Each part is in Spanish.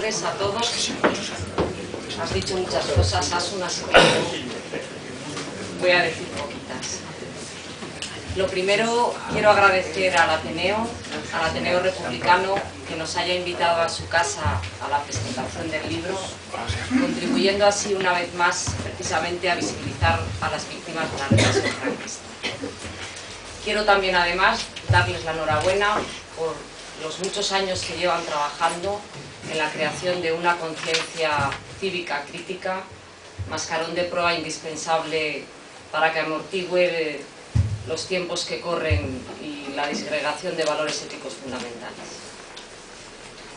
A todos, has dicho muchas cosas, Asun, así que voy a decir poquitas. Lo primero, quiero agradecer al Ateneo Republicano, que nos haya invitado a su casa a la presentación del libro, contribuyendo así una vez más precisamente a visibilizar a las víctimas de la represión franquista. Quiero también además darles la enhorabuena por los muchos años que llevan trabajando en la creación de una conciencia cívica crítica, mascarón de proa indispensable para que amortigüe los tiempos que corren y la disgregación de valores éticos fundamentales.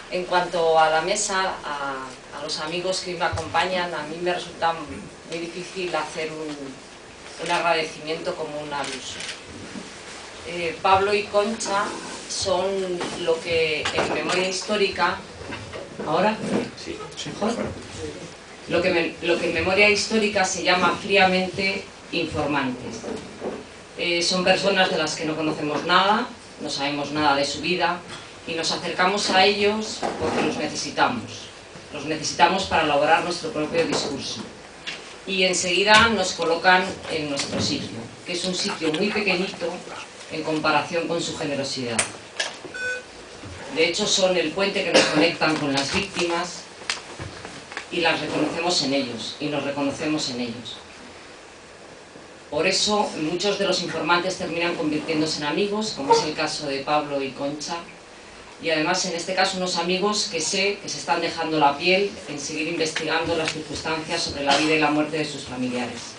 En cuanto a la mesa, a los amigos que me acompañan, a mí me resulta muy difícil hacer un agradecimiento como un abuso. Pablo y Concha son lo que en memoria histórica... ¿Ahora? Sí. ¿Mejor? Lo que en memoria histórica se llama fríamente informantes. Son personas de las que no conocemos nada, no sabemos nada de su vida y nos acercamos a ellos porque los necesitamos. Los necesitamos para elaborar nuestro propio discurso. Y enseguida nos colocan en nuestro sitio, que es un sitio muy pequeñito en comparación con su generosidad. De hecho, son el puente que nos conectan con las víctimas y las reconocemos en ellos, y nos reconocemos en ellos. Por eso, muchos de los informantes terminan convirtiéndose en amigos, como es el caso de Pablo y Concha, y además, en este caso, unos amigos que sé que se están dejando la piel en seguir investigando las circunstancias sobre la vida y la muerte de sus familiares.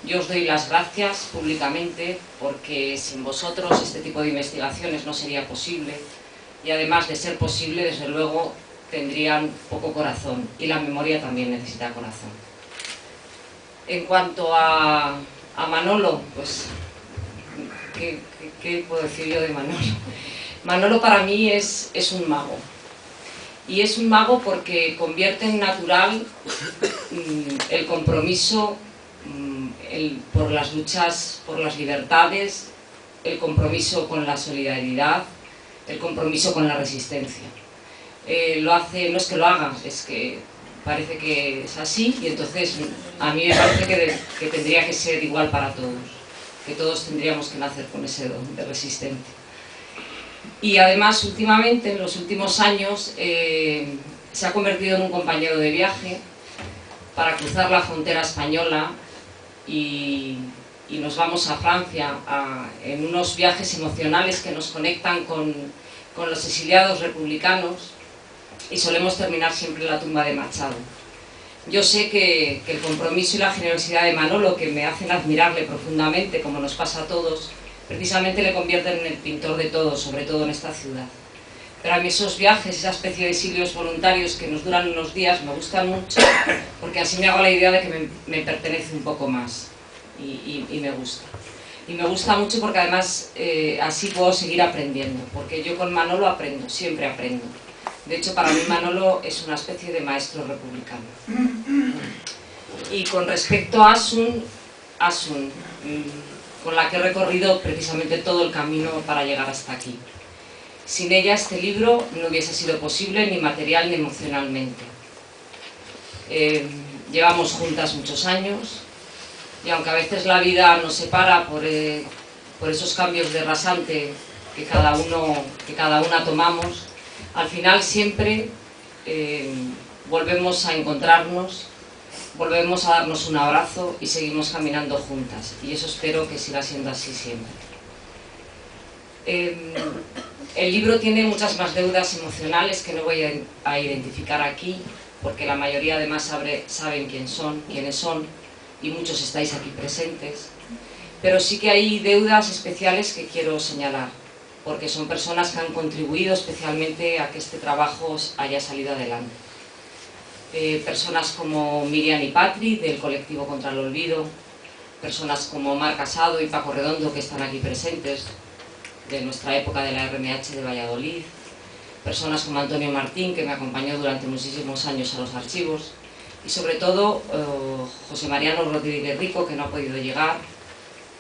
Yo os doy las gracias públicamente porque sin vosotros este tipo de investigaciones no sería posible y además de ser posible, desde luego, tendrían poco corazón y la memoria también necesita corazón. En cuanto a Manolo, pues, ¿qué puedo decir yo de Manolo? Manolo para mí es un mago. Y es un mago porque convierte en natural el compromiso por las luchas, por las libertades, el compromiso con la solidaridad, el compromiso con la resistencia. Lo hace, no es que lo haga, es que parece que es así y entonces a mí me parece que tendría que ser igual para todos, que todos tendríamos que nacer con ese don de resistente. Y además, últimamente, en los últimos años, se ha convertido en un compañero de viaje para cruzar la frontera española y nos vamos a Francia en unos viajes emocionales que nos conectan con los exiliados republicanos y solemos terminar siempre en la tumba de Machado. Yo sé que el compromiso y la generosidad de Manolo, que me hacen admirarle profundamente, como nos pasa a todos, precisamente le convierten en el pintor de todos, sobre todo en esta ciudad. Pero a mí esos viajes, esa especie de exilios voluntarios que nos duran unos días, me gustan mucho, porque así me hago la idea de que me pertenece un poco más, y me gusta. Y me gusta mucho porque además así puedo seguir aprendiendo, porque yo con Manolo aprendo, siempre aprendo. De hecho, para mí Manolo es una especie de maestro republicano. Y con respecto a Asun, con la que he recorrido precisamente todo el camino para llegar hasta aquí. Sin ella este libro no hubiese sido posible ni material ni emocionalmente. Llevamos juntas muchos años y aunque a veces la vida nos separa por esos cambios de rasante que cada una tomamos, al final siempre volvemos a encontrarnos, volvemos a darnos un abrazo y seguimos caminando juntas, y eso espero que siga siendo así siempre. El libro tiene muchas más deudas emocionales que no voy a identificar aquí, porque la mayoría además saben quiénes son, y muchos estáis aquí presentes, pero sí que hay deudas especiales que quiero señalar, porque son personas que han contribuido especialmente a que este trabajo haya salido adelante. Personas como Miriam y Patri, del colectivo Contra el Olvido, personas como Mar Casado y Paco Redondo, que están aquí presentes, de nuestra época de la RMH de Valladolid, personas como Antonio Martín, que me acompañó durante muchísimos años a los archivos, y sobre todo José Mariano Rodríguez Rico, que no ha podido llegar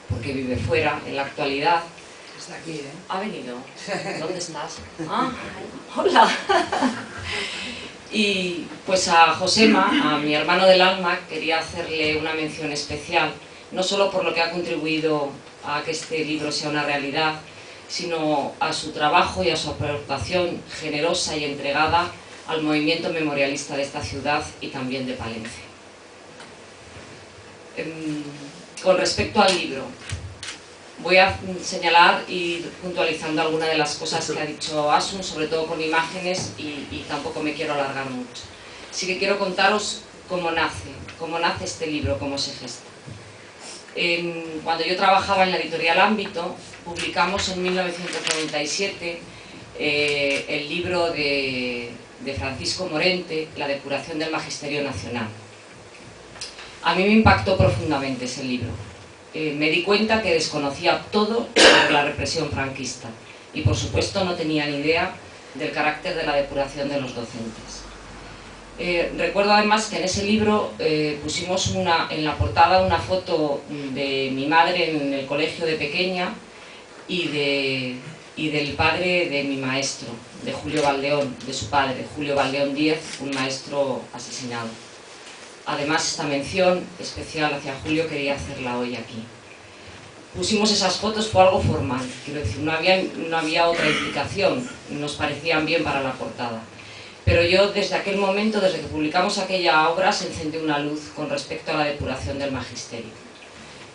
porque vive fuera en la actualidad, Está aquí, ¿eh? ¿Ha venido? ¿Dónde estás? Ah, hola. Y pues a Josema, a mi hermano del alma, quería hacerle una mención especial, no solo por lo que ha contribuido a que este libro sea una realidad, sino a su trabajo y a su aportación generosa y entregada al movimiento memorialista de esta ciudad y también de Palencia. Con respecto al libro, voy a señalar y ir puntualizando algunas de las cosas que ha dicho Asun, sobre todo con imágenes, y tampoco me quiero alargar mucho. Sí que quiero contaros cómo nace este libro, cómo se gesta. Cuando yo trabajaba en la editorial Ámbito, publicamos en 1997 el libro de Francisco Morente, La depuración del Magisterio Nacional. A mí me impactó profundamente ese libro. Me di cuenta que desconocía todo sobre la represión franquista y por supuesto no tenía ni idea del carácter de la depuración de los docentes. Recuerdo además que en ese libro pusimos en la portada una foto de mi madre en el colegio de pequeña y del padre de mi maestro, de Julio Valdeón, de su padre, Julio Valdeón Díez, un maestro asesinado. Además, esta mención especial hacia Julio quería hacerla hoy aquí. Pusimos esas fotos por algo formal, quiero decir, no había otra implicación, nos parecían bien para la portada. Pero yo desde aquel momento, desde que publicamos aquella obra, se encendió una luz con respecto a la depuración del magisterio.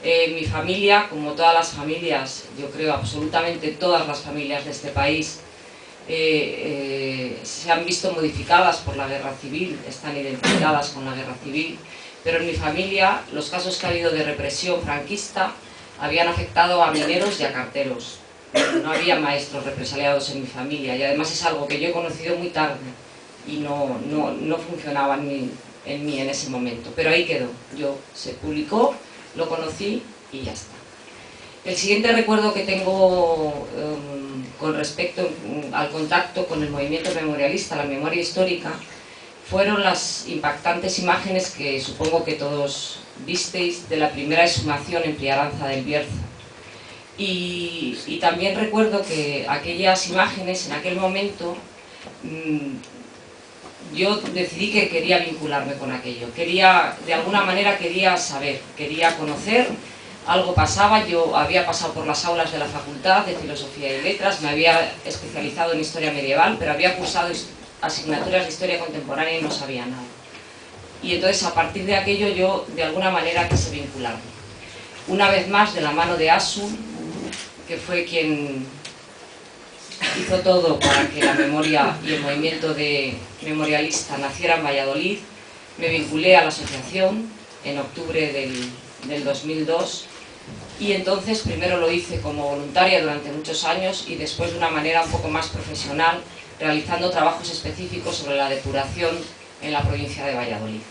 Mi familia, como todas las familias, yo creo absolutamente todas las familias de este país, se han visto modificadas por la guerra civil, están identificadas con la guerra civil, pero en mi familia los casos que ha habido de represión franquista habían afectado a mineros y a carteros. No había maestros represaliados en mi familia y además es algo que yo he conocido muy tarde y no funcionaba en mí en ese momento, pero ahí quedó. Se publicó, lo conocí y ya está. El siguiente recuerdo que tengo con respecto al contacto con el movimiento memorialista, la memoria histórica, fueron las impactantes imágenes que supongo que todos visteis de la primera exhumación en Priaranza del Bierzo. Y también recuerdo que aquellas imágenes, en aquel momento, yo decidí que quería vincularme con aquello. De alguna manera quería saber, quería conocer. Algo pasaba, yo había pasado por las aulas de la Facultad de Filosofía y Letras, me había especializado en Historia Medieval, pero había cursado asignaturas de Historia Contemporánea y no sabía nada. Y entonces a partir de aquello yo de alguna manera quise vincularme. Una vez más de la mano de Asun, que fue quien hizo todo para que la memoria y el movimiento memorialista naciera en Valladolid, me vinculé a la asociación en octubre del 2002 y entonces primero lo hice como voluntaria durante muchos años y después de una manera un poco más profesional, realizando trabajos específicos sobre la depuración en la provincia de Valladolid.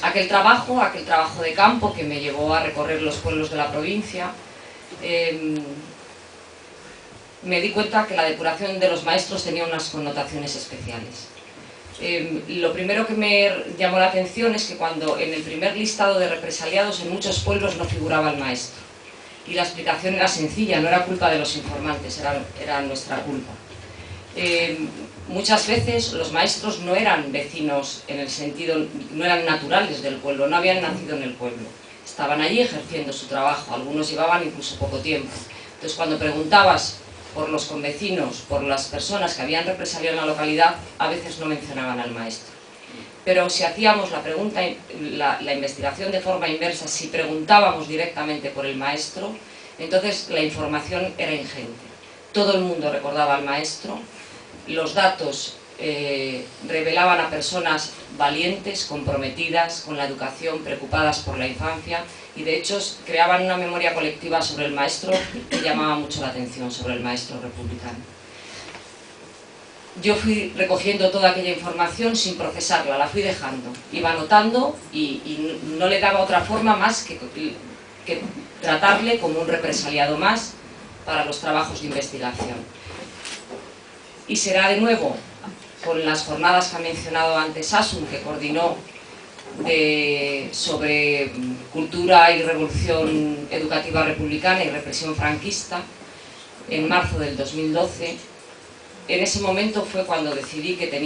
Aquel trabajo de campo que me llevó a recorrer los pueblos de la provincia, me di cuenta que la depuración de los maestros tenía unas connotaciones especiales. Lo primero que me llamó la atención es que cuando en el primer listado de represaliados en muchos pueblos no figuraba el maestro. Y la explicación era sencilla, no era culpa de los informantes, era nuestra culpa. Muchas veces los maestros no eran vecinos en el sentido, no eran naturales del pueblo, no habían nacido en el pueblo. Estaban allí ejerciendo su trabajo, algunos llevaban incluso poco tiempo. Entonces cuando preguntabas por los convecinos, por las personas que habían represaliado en la localidad, a veces no mencionaban al maestro. Pero si hacíamos la pregunta, la investigación de forma inversa, si preguntábamos directamente por el maestro, entonces la información era ingente. Todo el mundo recordaba al maestro, los datos revelaban a personas valientes, comprometidas con la educación, preocupadas por la infancia, y de hecho creaban una memoria colectiva sobre el maestro que llamaba mucho la atención, sobre el maestro republicano. Yo fui recogiendo toda aquella información sin procesarla, la fui dejando, iba anotando y no le daba otra forma más que tratarle como un represaliado más para los trabajos de investigación. Y será de nuevo con las jornadas que ha mencionado antes Asun, que coordinó sobre cultura y revolución educativa republicana y represión franquista, en marzo del 2012. En ese momento fue cuando decidí que tenía